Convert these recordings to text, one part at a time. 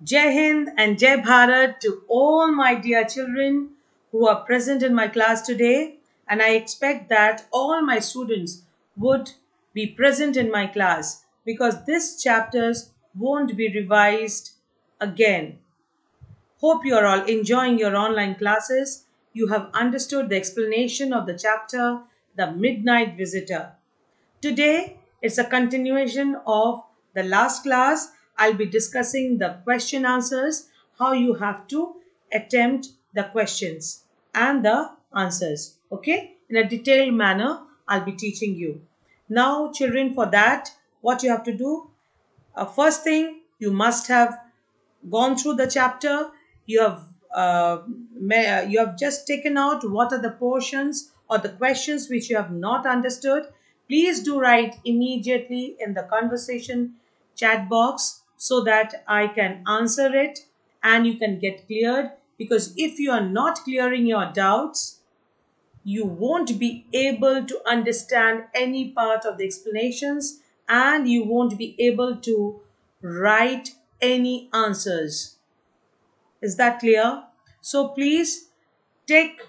Jai Hind and Jai Bharat to all my dear children who are present in my class today, and I expect that all my students would be present in my class because these chapters won't be revised again. Hope you are all enjoying your online classes. You have understood the explanation of the chapter, The Midnight Visitor. Today, it's a continuation of the last class. I'll be discussing the question answers, how you have to attempt the questions and the answers. Okay, in a detailed manner, I'll be teaching you. Now, children, for that, what you have to do, first thing, you must have gone through the chapter. You have you have just taken out what are the portions or the questions which you have not understood. Please do write immediately in the conversation chat box so that I can answer it and you can get cleared, because if you are not clearing your doubts, you won't be able to understand any part of the explanations and you won't be able to write any answers. Is that clear? So please take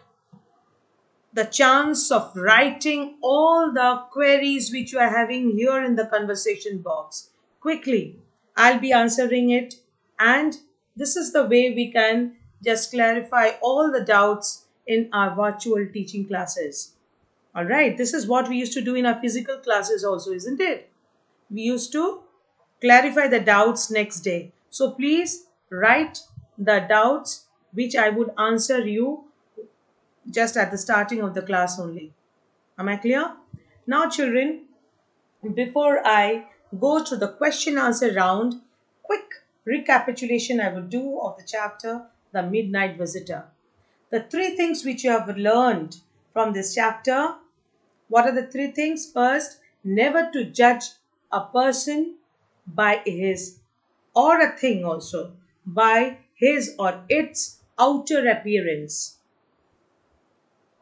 the chance of writing all the queries which you are having here in the conversation box. Quickly, I'll be answering it, and this is the way we can just clarify all the doubts in our virtual teaching classes. All right, this is what we used to do in our physical classes also, isn't it? We used to clarify the doubts next day. So please write the doubts which I would answer you just at the starting of the class only. Am I clear? Now children, before I go to the question answer round, quick recapitulation I will do of the chapter, The Midnight Visitor. The three things which you have learned from this chapter. What are the three things? First, never to judge a person by his, or a thing also, by his or its outer appearance.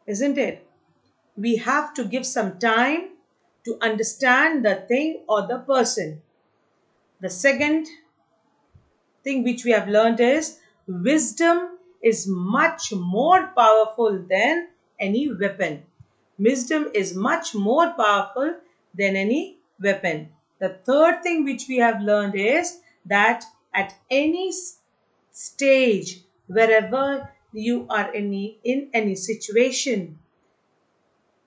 Isn't it? We have to give some time to understand the thing or the person. The second thing which we have learned is wisdom is much more powerful than any weapon. Wisdom is much more powerful than any weapon. The third thing which we have learned is that at any stage, wherever you are in any situation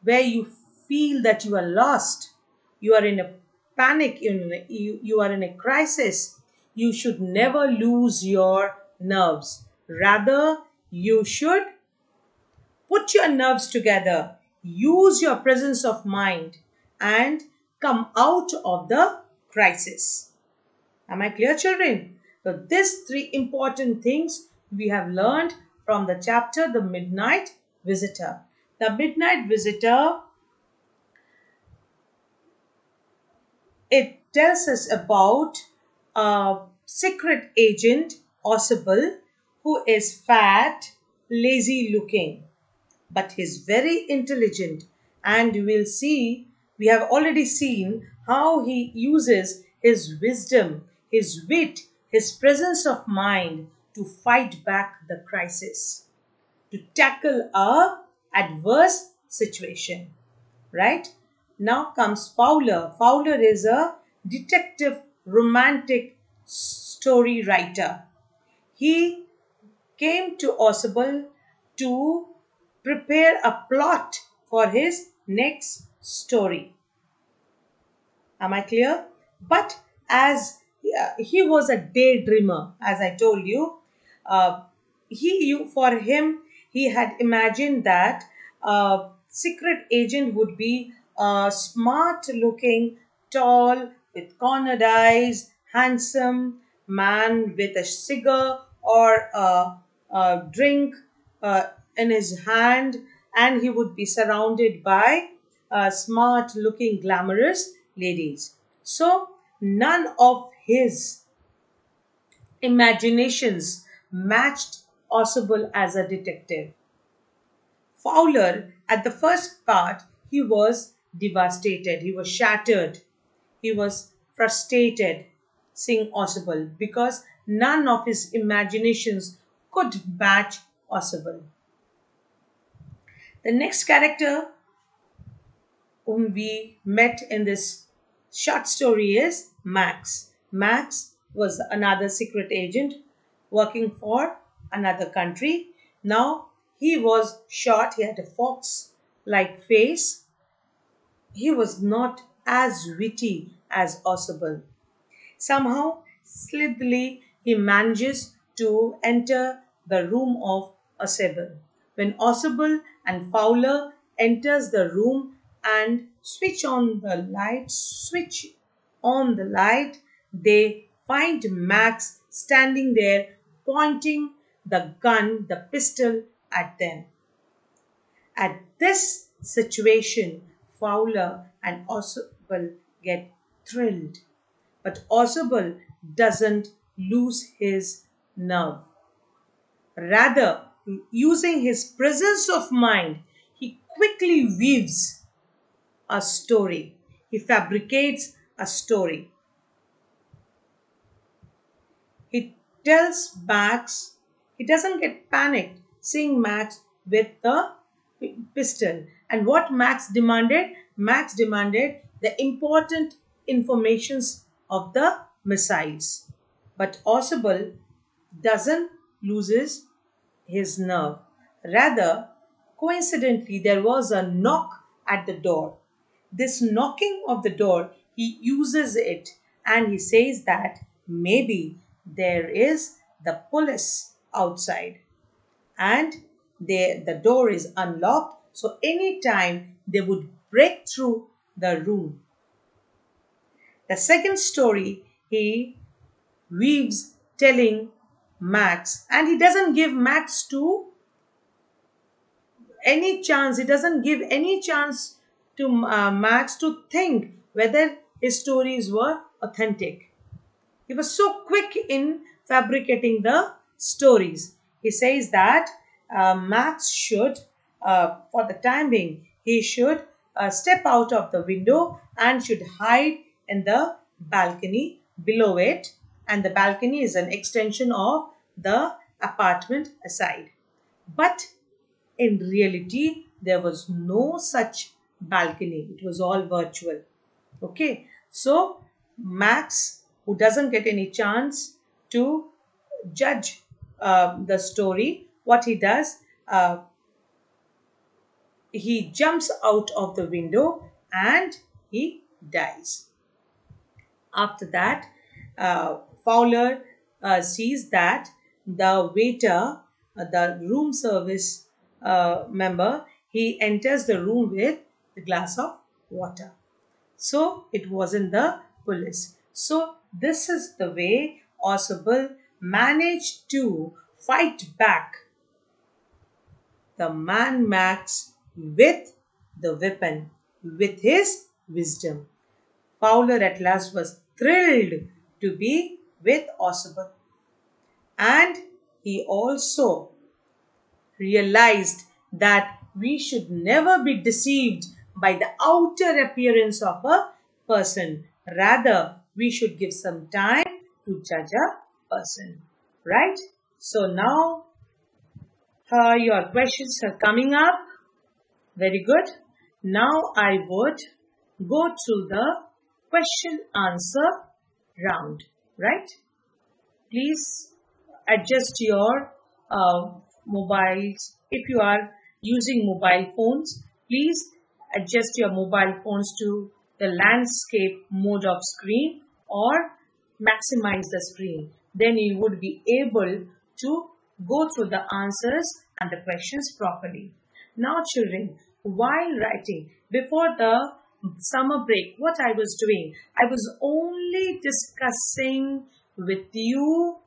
where you feel that you are lost, you are in a panic, you are in a crisis, you should never lose your nerves. Rather, you should put your nerves together, use your presence of mind, and come out of the crisis. Am I clear, children? So, these three important things we have learned from the chapter The Midnight Visitor. The Midnight Visitor, it tells us about a secret agent, Osable, who is fat, lazy looking, but he's very intelligent, and we have already seen how he uses his wisdom, his wit, his presence of mind to fight back the crisis, to tackle a adverse situation. Right? Now comes Fowler. Fowler is a detective romantic story writer. He came to Osable to prepare a plot for his next story. Am I clear? But as he was a daydreamer, as I told you, for him, he had imagined that a secret agent would be a smart looking, tall, with cornered eyes, handsome man with a cigar or a drink in his hand, and he would be surrounded by smart looking, glamorous ladies. So, none of his imaginations matched Osable as a detective. Fowler, at the first part, he was devastated, he was shattered, he was frustrated. sing Osable because none of his imaginations could match Osable. The next character whom we met in this short story is Max. Max was another secret agent working for another country. Now he was short, he had a fox like face. He was not as witty as Osable. Somehow, slithily, he manages to enter the room of Osable. When Osable and Fowler enters the room and switch on the light, they find Max standing there pointing the pistol at them. At this situation, Fowler and Osable get thrilled. But Osable doesn't lose his nerve. Rather, using his presence of mind, he quickly weaves a story. He fabricates a story. He tells Max, he doesn't get panicked seeing Max with the pistol. And what Max demanded? Max demanded the important informations of the missiles. But Osable doesn't loses his nerve. Rather, coincidentally, there was a knock at the door. This knocking of the door, he uses it and he says that maybe there is the police outside and the door is unlocked, so anytime they would break through the room. The second story he weaves telling Max, and he doesn't give Max to any chance. He doesn't give any chance to Max to think whether his stories were authentic. He was so quick in fabricating the stories. He says that Max should, for the time being, he should step out of the window and should hide in the balcony below it. And the balcony is an extension of the apartment aside. But in reality, there was no such balcony. It was all virtual. Okay. So, Max, who doesn't get any chance to judge the story, what he does, he jumps out of the window and he dies. After that, Fowler sees that the waiter, the room service member, he enters the room with a glass of water. So it wasn't the police. So this is the way Osable managed to fight back the man Max with the weapon, with his wisdom. Fowler at last was thrilled to be with Osable. And he also realized that we should never be deceived by the outer appearance of a person. Rather, we should give some time to judge a person. Right? So now your questions are coming up. Very good. Now I would go to the question answer round. Right? Please adjust your mobiles. If you are using mobile phones, please adjust your mobile phones to the landscape mode of screen or maximize the screen. Then you would be able to go through the answers and the questions properly. Now children, while writing, before the summer break, what I was doing, I was only discussing with you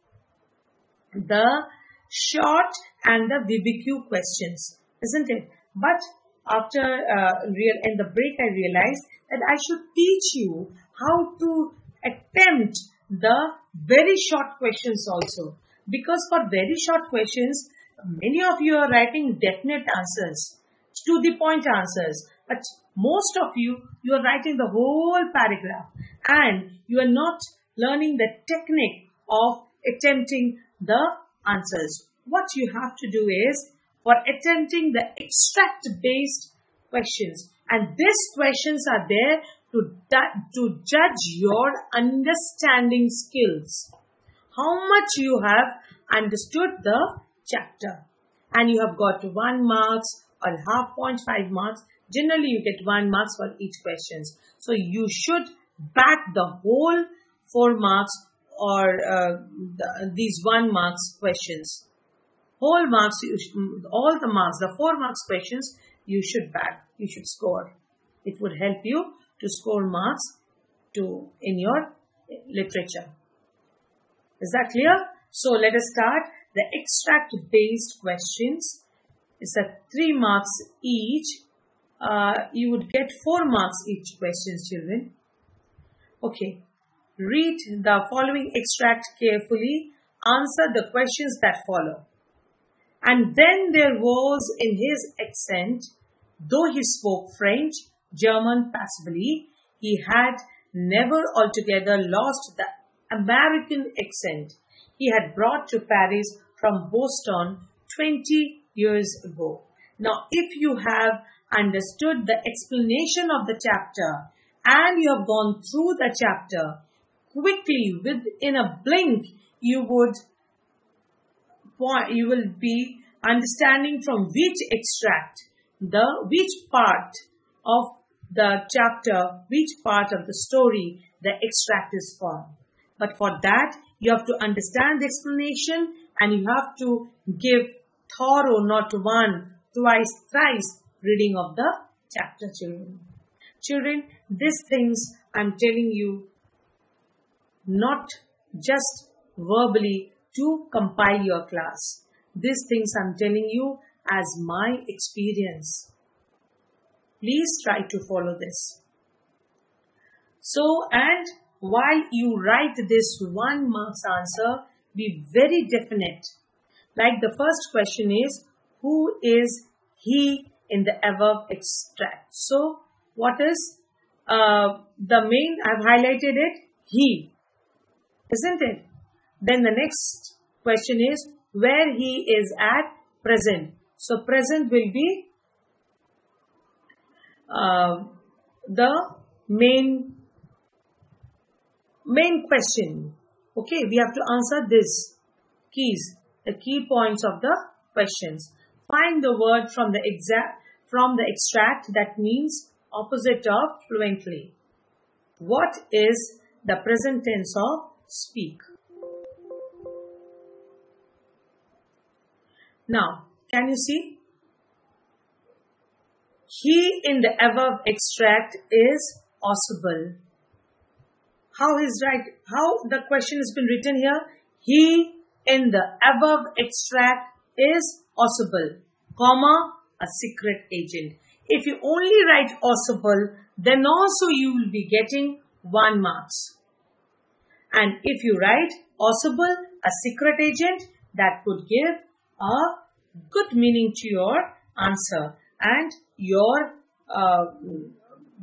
the short and the VBQ questions, isn't it? But after in the break, I realized that I should teach you how to attempt the very short questions also. Because for very short questions, many of you are writing definite answers, to the point answers. But most of you are writing the whole paragraph and you are not learning the technique of attempting the answers. What you have to do is, for attempting the extract based questions, and these questions are there to judge your understanding skills, how much you have understood the chapter. And you have got 1 marks or half point, 5 marks. Generally you get 1 marks for each question. So you should back the whole 4 marks or these 1 marks questions. Whole marks, all the marks, the 4 marks questions you should back, you should score. It would help you to score marks in your literature. Is that clear? So let us start. The extract based questions is at 3 marks each. You would get 4 marks each question, children. Okay. Read the following extract carefully. Answer the questions that follow. And then there was in his accent, though he spoke French, German passably, he had never altogether lost the American accent he had brought to Paris from Boston 20 years ago. Now, if you have understood the explanation of the chapter and you have gone through the chapter quickly, within a blink, you will be understanding from which extract, which part of the chapter, which part of the story the extract is from. But for that, you have to understand the explanation and you have to give thorough, not 1, twice, thrice reading of the chapter, children. Children, these things I'm telling you not just verbally to compile your class. These things I'm telling you as my experience. Please try to follow this. So, and while you write this 1 marks answer, be very definite. Like the first question is, who is he in the above extract? So, what is the main, I've highlighted it, he, isn't it? Then the next question is, where he is at present. So, present will be the main question. Okay, we have to answer this keys, the key points of the questions. Find the word from the extract that means opposite of fluently. What is the present tense of speak? Now, can you see? He in the above extract is possible. How the question has been written here? He in the above extract is possible, comma, a secret agent. If you only write possible, then also you will be getting 1 marks. And if you write possible, a secret agent, that could give a good meaning to your answer. And your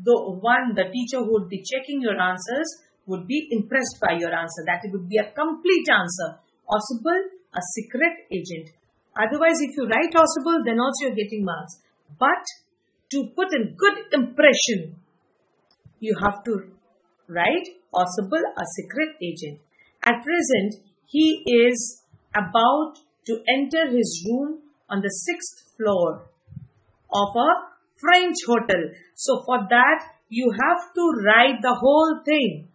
the teacher who would be checking your answers would be impressed by your answer. That it would be a complete answer. Possible, a secret agent. Otherwise, if you write possible, then also you're getting marks. But to put a good impression, you have to write possible, a secret agent. At present, he is about to enter his room on the 6th floor of a French hotel. So for that, you have to write the whole thing.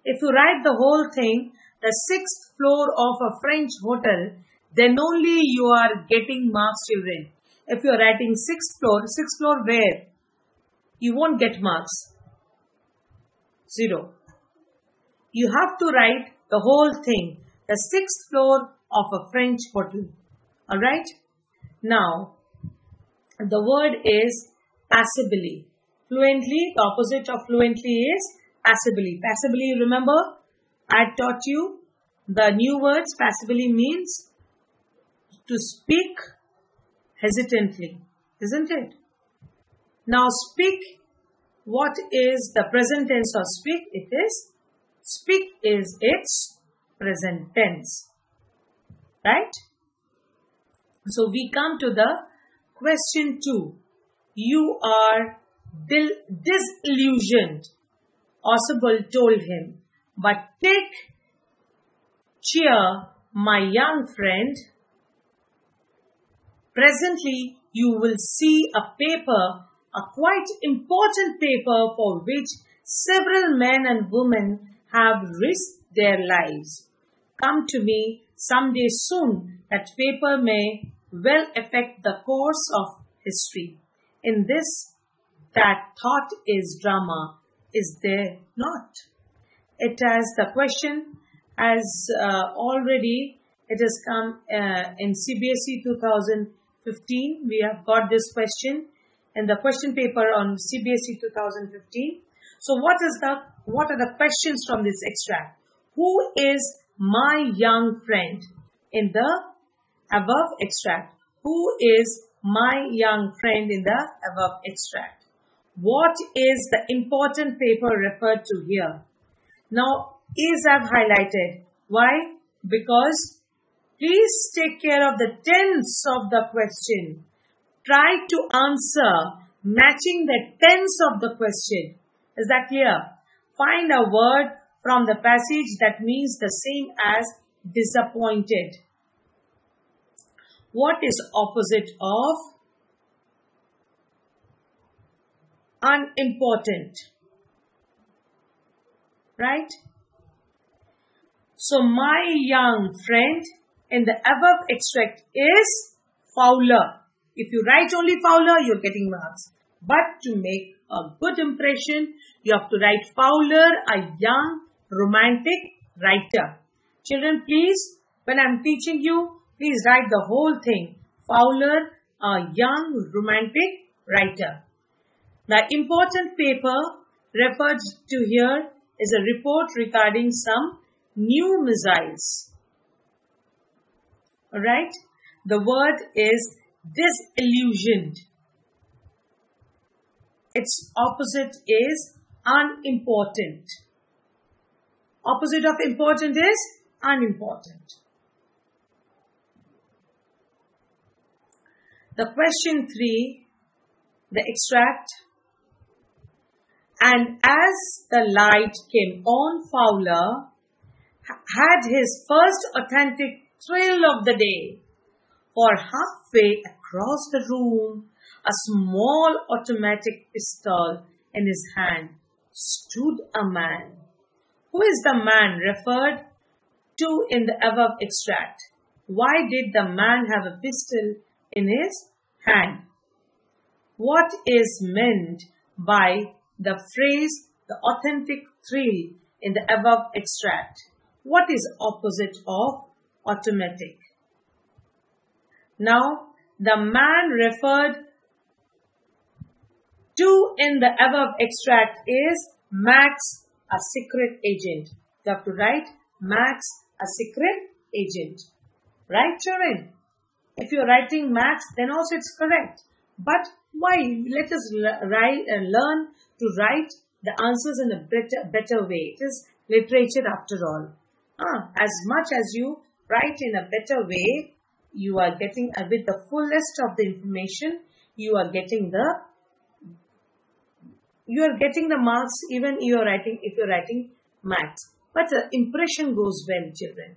If you write the whole thing, the 6th floor of a French hotel, then only you are getting marks, children. If you are writing 6th floor where? You won't get marks. 0. You have to write the whole thing. The 6th floor of a French hotel. Alright? Now, the word is passably. Fluently, the opposite of fluently is passably. Passably, remember, I taught you the new words. Passably means to speak hesitantly, isn't it? Now speak, what is the present tense of speak? It is Speak is its present tense. Right? So we come to the question 2. You are disillusioned, Oswald told him. But take cheer, my young friend. Presently you will see a paper, a quite important paper for which several men and women have risked their lives. Come to me someday soon. That paper may well affect the course of history. In this, that thought is drama, is there not? It has the question as already it has come in CBSE 2015. We have got this question in the question paper on CBSE 2015. So what are the questions from this extract? Who is my young friend? In the above extract, who is my young friend in the above extract? What is the important paper referred to here? Now, is I've highlighted. Why? Because please take care of the tense of the question. Try to answer matching the tense of the question. Is that clear? Find a word from the passage that means the same as disappointed. What is opposite of unimportant? Right? So my young friend in the above extract is Fowler. If you write only Fowler, you're getting marks. But to make a good impression, you have to write Fowler, a young romantic writer. Children, please, when I'm teaching you, please write the whole thing. Fowler, a young romantic writer. The important paper referred to here is a report regarding some new missiles. Alright? The word is disillusioned. Its opposite is unimportant. Opposite of important is unimportant. The question 3, the extract. And as the light came on, Fowler had his first authentic thrill of the day. For halfway across the room, a small automatic pistol in his hand, stood a man. Who is the man referred to in the above extract? Why did the man have a pistol in his hand? What is meant by the phrase, the authentic thrill in the above extract? What is opposite of automatic? Now, the man referred to in the above extract is Max, a secret agent. You have to write Max, a secret agent. Right, children? If you're writing Max, then also it's correct. But why? Let us learn to write the answers in a better way. It is literature after all. As much as you write in a better way, you are getting with the fullest of the information. You are getting the marks even if you're writing Max. But the impression goes well, children.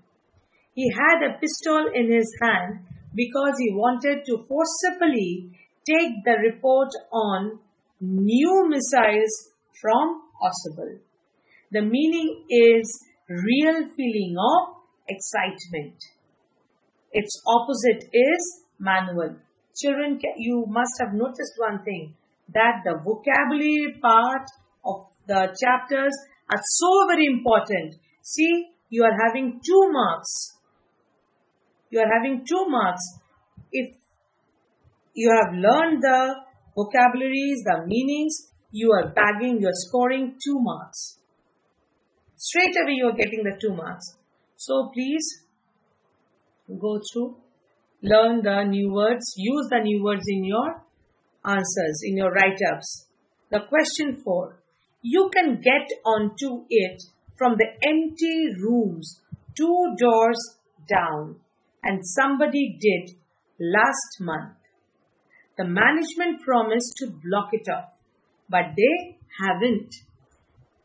He had a pistol in his hand because he wanted to forcibly take the report on new missiles from Oswald. The meaning is real feeling of excitement. Its opposite is manual. Children, you must have noticed one thing, that the vocabulary part of the chapters are so very important. See, you are having 2 marks. You are having 2 marks. If you have learned the vocabularies, the meanings, you are scoring 2 marks. Straight away you are getting the 2 marks. So please go through, learn the new words, use the new words in your answers, in your write-ups. The question 4. You can get onto it from the empty rooms 2 doors down, and somebody did last month. The management promised to block it off, but they haven't.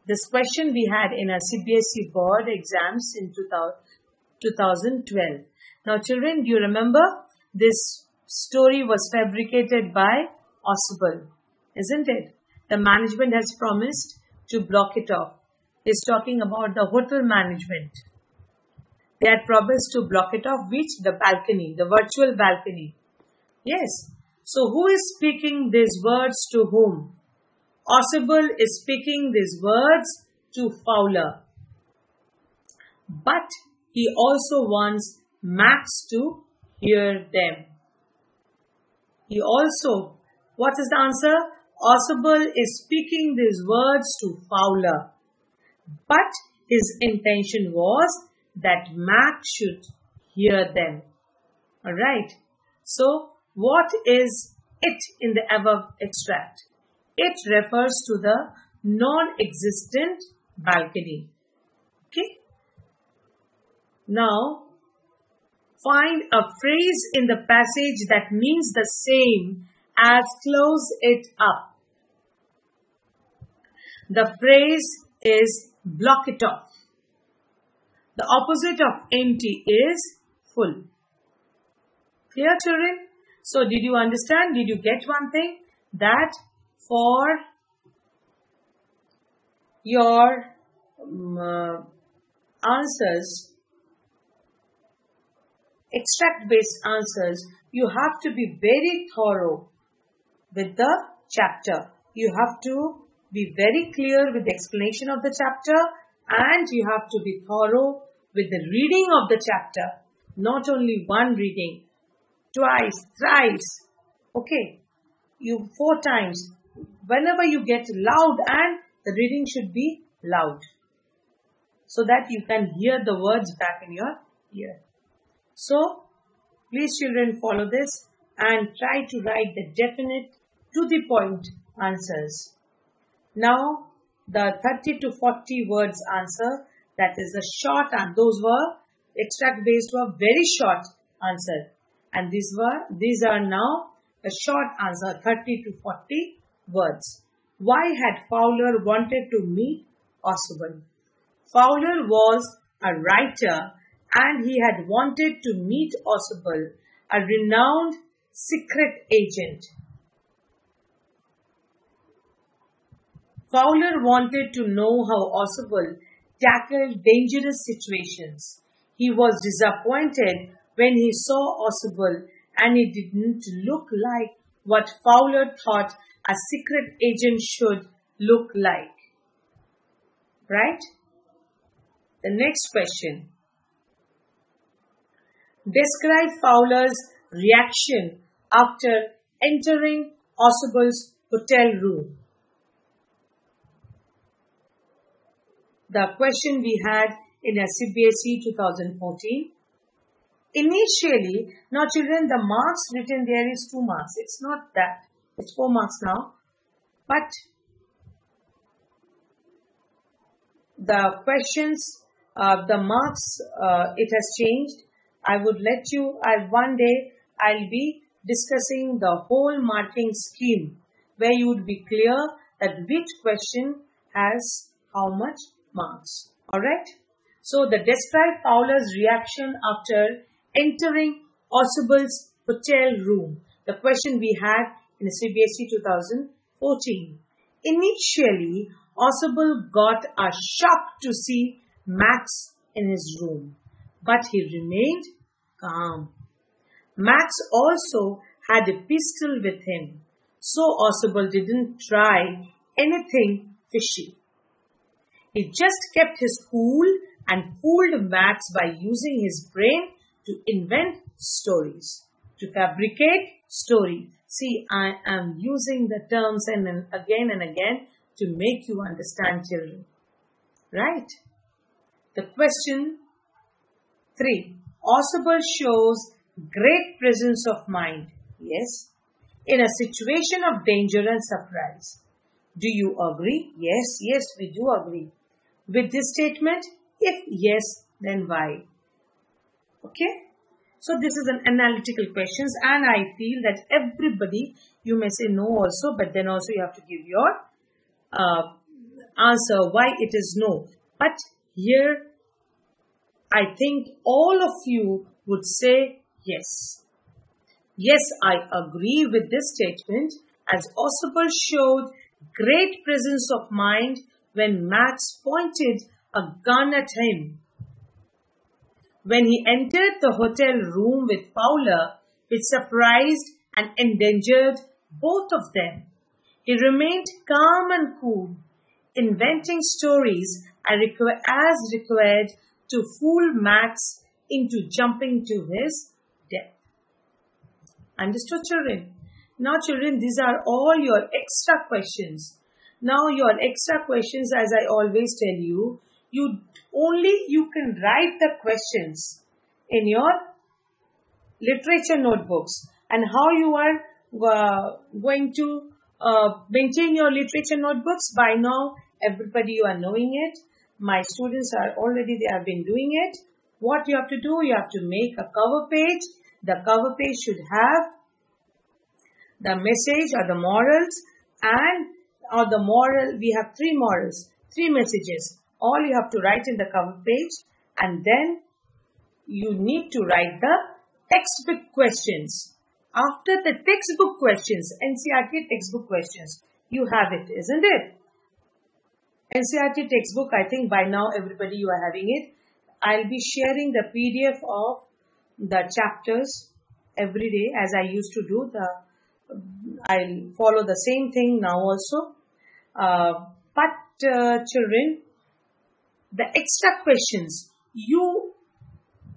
This question we had in our CBSE board exams in 2012. Now children, do you remember this story was fabricated by Oswald, isn't it? The management has promised to block it off. It's talking about the hotel management. They had promised to block it off, which? The balcony, the virtual balcony. Yes. So who is speaking these words to whom? Oswald is speaking these words to Fowler. But he also wants Max to hear them. He also, what is the answer? Oswald is speaking these words to Fowler. But his intention was that Max should hear them. Alright. So, what is it in the above extract? It refers to the non-existent balcony. Okay. Now, find a phrase in the passage that means the same as close it up. The phrase is block it off. The opposite of empty is full. Clear, children? So, did you understand? Did you get one thing? That for your answers, extract-based answers, you have to be very thorough with the chapter. You have to be very clear with the explanation of the chapter, and you have to be thorough with the reading of the chapter. Not only one reading, twice, thrice, okay, 4 times. Whenever you get loud, and the reading should be loud, so that you can hear the words back in your ear. So, please children follow this and try to write the definite to the point answers. Now, the 30 to 40 words answer, that is a short, and those were extract based were very short answer, and these are now a short answer, 30 to 40 words. Why had Fowler wanted to meet Oswald? Fowler was a writer, and he had wanted to meet Oswald, a renowned secret agent. Fowler wanted to know how Oswald tackled dangerous situations. He was disappointed when he saw Oswald and he didn't look like what Fowler thought a secret agent should look like. Right? The next question. Describe Fowler's reaction after entering Oswald's hotel room. The question we had in a CBSE 2014. Initially, now children, the marks written there is 2 marks. It's not that. It's 4 marks now. But the questions, the marks, it has changed. I would let you, one day I'll be discussing the whole marking scheme, where you would be clear that which question has how much marks. Alright? So, the describe Paula's reaction after entering Oswald's hotel room. The question we had in CBSE 2014. Initially, Oswald got a shock to see Max in his room, but he remained calm. Max also had a pistol with him, so Oswald didn't try anything fishy. He just kept his cool and fooled Max by using his brain to invent stories, to fabricate stories. See, I am using the terms and again to make you understand, children. Right? The question 3. Oswald shows great presence of mind. Yes. In a situation of danger and surprise. Do you agree? Yes, we do agree. with this statement? If yes, then why? Okay. So this is an analytical questions, and I feel that everybody, you may say no also, but then also you have to give your answer why it is no. But here I think all of you would say yes. Yes, I agree with this statement, as Oswald showed great presence of mind when Max pointed a gun at him. When he entered the hotel room with Fowler, which surprised and endangered both of them, he remained calm and cool, inventing stories as required to fool Max into jumping to his death. Understood, children? Now, children, these are all your extra questions. Now, your extra questions, as I always tell you, you can write the questions in your literature notebooks. And how you are going to maintain your literature notebooks? By now, everybody, you are knowing it. My students are already, they have been doing it. What you have to do, you have to make a cover page. The cover page should have the message or the morals, we have 3 morals, 3 messages. All you have to write in the cover page, and then you need to write the textbook questions. After the textbook questions, NCERT textbook questions, you have it, isn't it? NCERT textbook, I think by now everybody you are having it. I'll be sharing the PDF of the chapters every day as I used to do. I'll follow the same thing now also. Children, the extra questions, you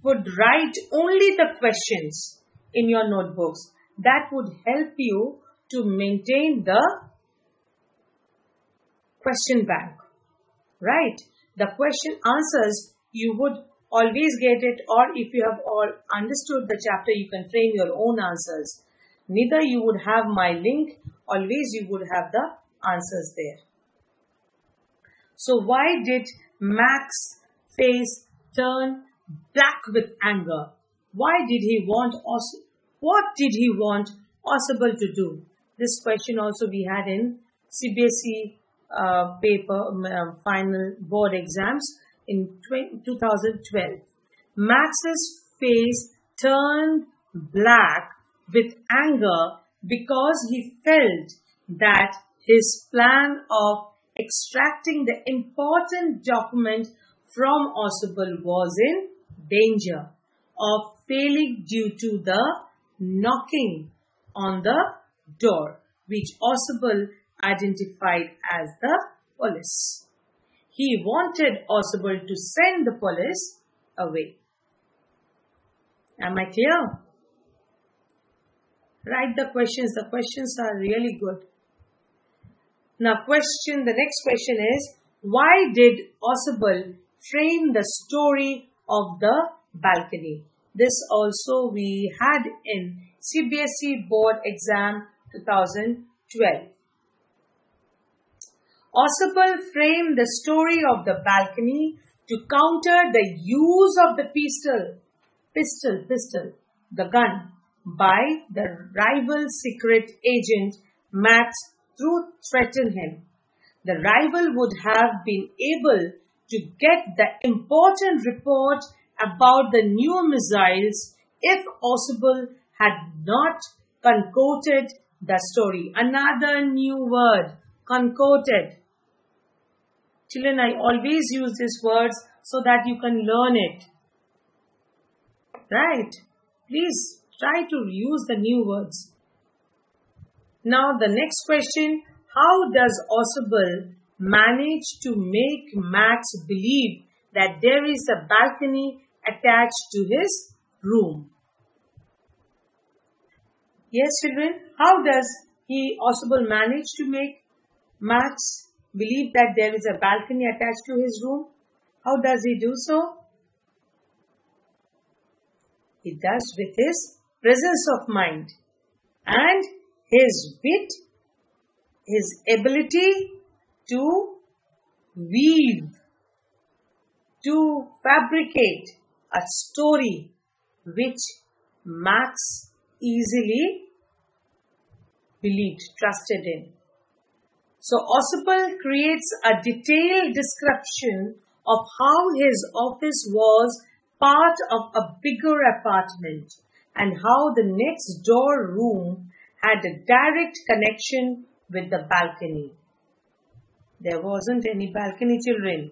would write only the questions in your notebooks. That would help you to maintain the question bank, right? The question answers, you would always get it, or if you have all understood the chapter, you can frame your own answers. Neither you would have my link, always you would have the answers there. So why did Max's face turn black with anger? What did he want Oswald to do? This question also we had in CBSE paper final board exams in 2012. Max's face turned black with anger because he felt that his plan of extracting the important document from Oswald was in danger of failing due to the knocking on the door, which Oswald identified as the police. He wanted Oswald to send the police away. Am I clear? Write the questions. The questions are really good. Now the next question is, why did Oswald frame the story of the balcony? This also we had in CBSE board exam 2012. Oswald framed the story of the balcony to counter the use of the pistol, the gun, by the rival secret agent Max to threaten him. The rival would have been able to get the important report about the new missiles if Oswald had not concocted the story. Another new word, concocted. Children, I always use these words so that you can learn it. Right? Please try to use the new words. Now the next question, how does Oswald manage to make Max believe that there is a balcony attached to his room? Yes, children, how does Oswald manage to make Max believe that there is a balcony attached to his room? How does he do so? He does with his presence of mind and his wit, his ability to weave to fabricate a story which Max easily believed, trusted in. So Osipal creates a detailed description of how his office was part of a bigger apartment and how the next door room had a direct connection with the balcony. There wasn't any balcony, children.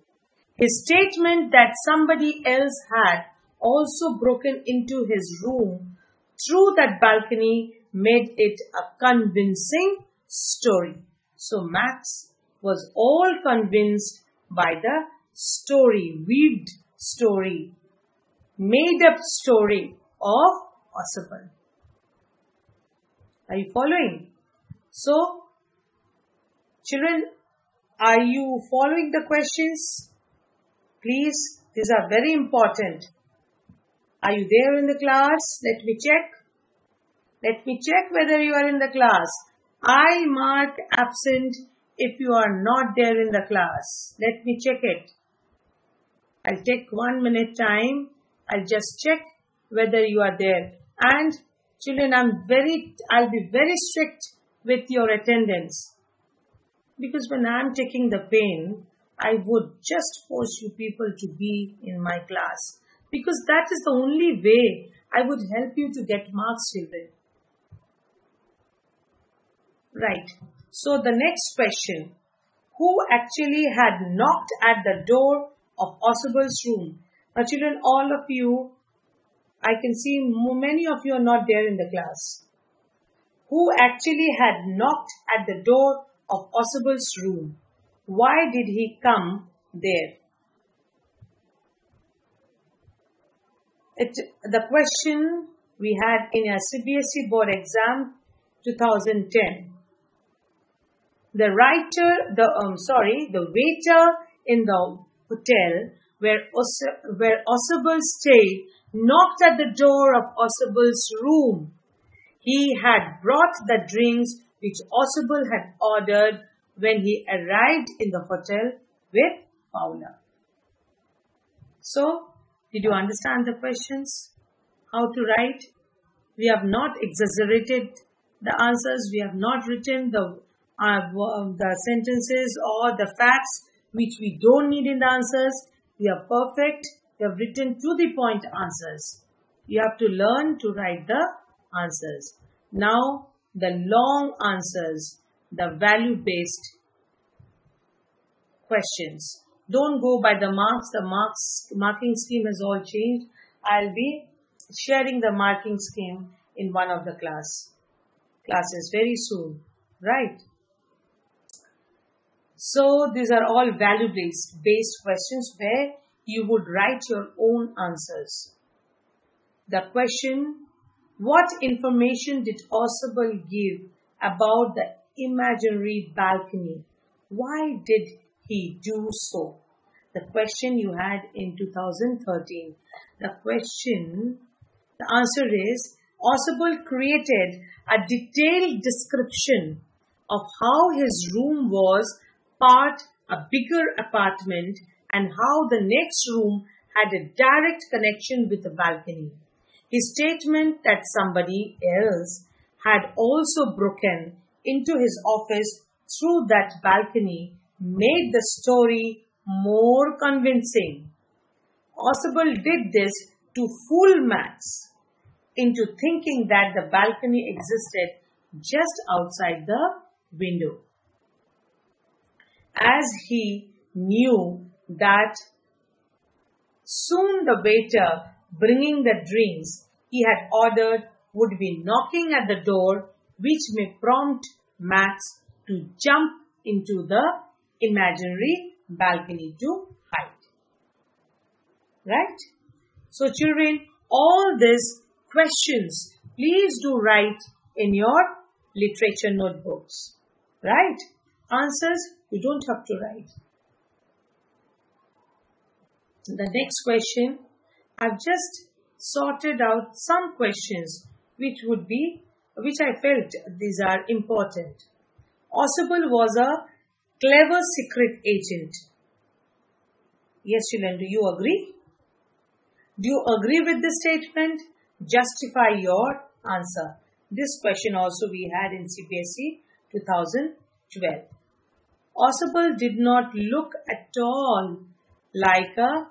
His statement that somebody else had also broken into his room through that balcony made it a convincing story. So Max was all convinced by the story, weaved story, made up story of Osipal. Are you following? So, children, are you following the questions? Please, these are very important. Are you there in the class? Let me check. Let me check whether you are in the class. I mark absent if you are not there in the class. Let me check it. I'll take 1 minute time. I'll just check whether you are there. And children, I'll be very strict with your attendance. Because when I'm taking the pen, I would just force you people to be in my class. Because that is the only way I would help you to get marks, children. Right. So the next question. Who actually had knocked at the door of Osipal's room? Now children, all of you, I can see many of you are not there in the class. Who actually had knocked at the door of Osipal's room? Why did he come there? The question we had in a CBSE board exam 2010. The waiter in the hotel where Osipal stayed knocked at the door of Osipal's room. He had brought the drinks which Osipal had ordered when he arrived in the hotel with Paula. So, did you understand the questions? How to write? We have not exaggerated the answers. We have not written the sentences or the facts which we don't need in the answers. We are perfect. We have written to the point answers. You have to learn to write the answers. Now, the long answers, the value-based questions. Don't go by the marks. The marking scheme has all changed. I'll be sharing the marking scheme in one of the classes very soon. Right? So these are all value-based questions where you would write your own answers. The question, what information did Osipal give about the imaginary balcony? Why did he do so? The question you had in 2013. The answer is, Osipal created a detailed description of how his room was part a bigger apartment and how the next room had a direct connection with the balcony. His statement that somebody else had also broken into his office through that balcony made the story more convincing. Osipal did this to fool Max into thinking that the balcony existed just outside the window. As he knew that soon the waiter bringing the drinks he had ordered would be knocking at the door, which may prompt Max to jump into the imaginary balcony to hide. Right? So children, all these questions, please do write in your literature notebooks. Right? Answers, you don't have to write. The next question, I've just sorted out some questions which I felt these are important. Osipal was a clever secret agent. Yes, children, do you agree? Do you agree with this statement? Justify your answer. This question also we had in CBSE 2012. Oswald did not look at all like a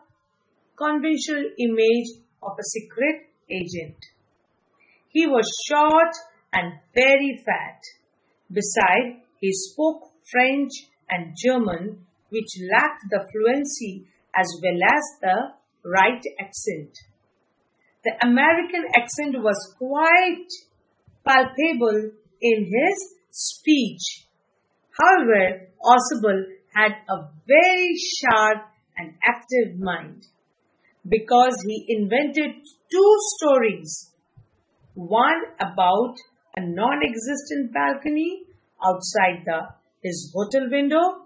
conventional image of a secret agent. He was short and very fat. Besides, he spoke French and German, which lacked the fluency as well as the right accent. The American accent was quite palpable in his speech. However, Oswald had a very sharp and active mind because he invented two stories. One about a non-existent balcony outside his hotel window,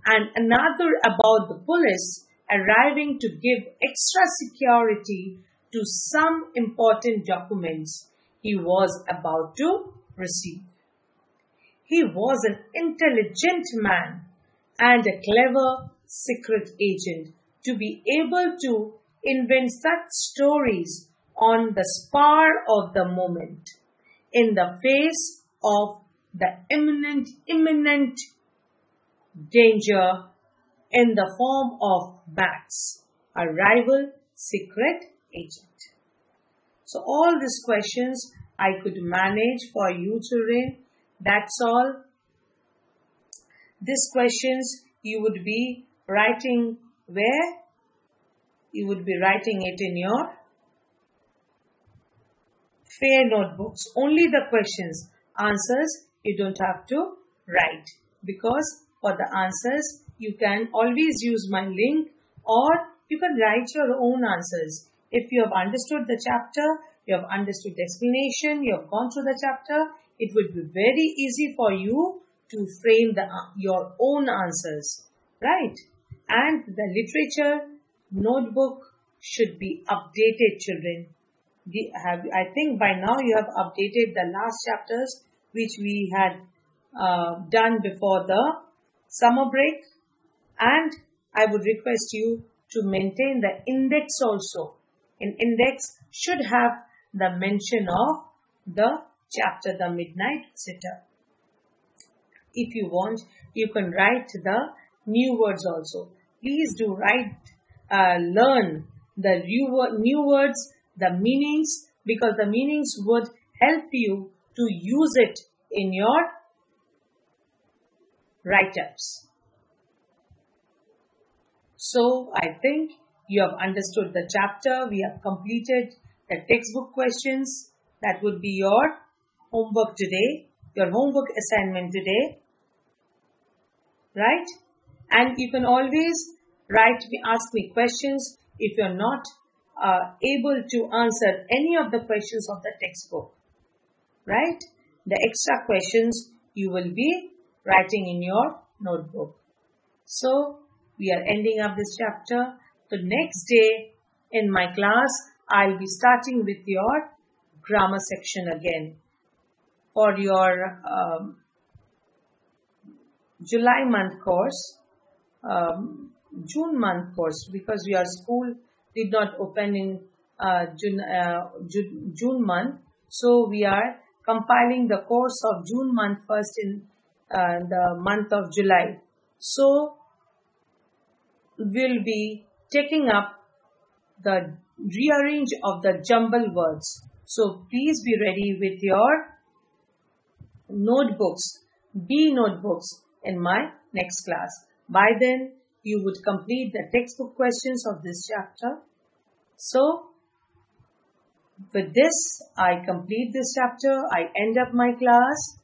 and another about the police arriving to give extra security to some important documents he was about to receive. He was an intelligent man and a clever secret agent to be able to invent such stories on the spur of the moment in the face of the imminent danger in the form of bats, a rival secret agent. So all these questions I could manage for you children. That's all. These questions you would be writing where? You would be writing it in your fair notebooks. Only the questions. Answers you don't have to write, because for the answers you can always use my link, or you can write your own answers. If you have understood the chapter, you have understood the explanation, you have gone through the chapter, it would be very easy for you to frame your own answers, right? And the literature notebook should be updated, children. I think by now you have updated the last chapters which we had done before the summer break, and I would request you to maintain the index also. An index should have the mention of the chapter, the Midnight Sitter. If you want, you can write the new words also. Please do write, learn the new words, the meanings, because the meanings would help you to use it in your write-ups. So I think you have understood the chapter. We have completed the textbook questions. That would be your homework today, your homework assignment today, right? And you can always ask me questions if you're not able to answer any of the questions of the textbook, right? The extra questions you will be writing in your notebook. So we are ending up this chapter. The next day in my class, I'll be starting with your grammar section again for your July month course, June month course, because your school did not open in June month. So we are compiling the course of June month first in the month of July. So we'll be taking up the rearrange of the jumble words. So please be ready with your notebooks, B notebooks in my next class. By then, you would complete the textbook questions of this chapter. So, with this, I complete this chapter. I end up my class.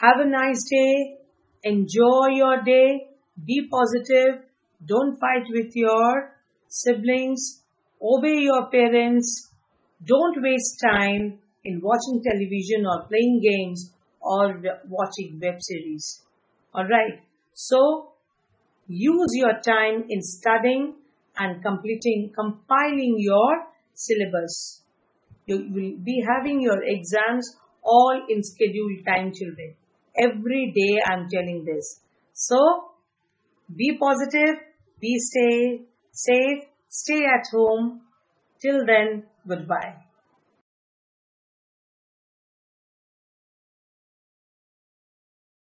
Have a nice day. Enjoy your day. Be positive. Don't fight with your siblings. Obey your parents. Don't waste time in watching television or playing games or watching web series. Alright. So, use your time in studying and compiling your syllabus. You will be having your exams all in scheduled time, children. Every day I am telling this. So, be positive, be safe, stay at home. Till then, goodbye.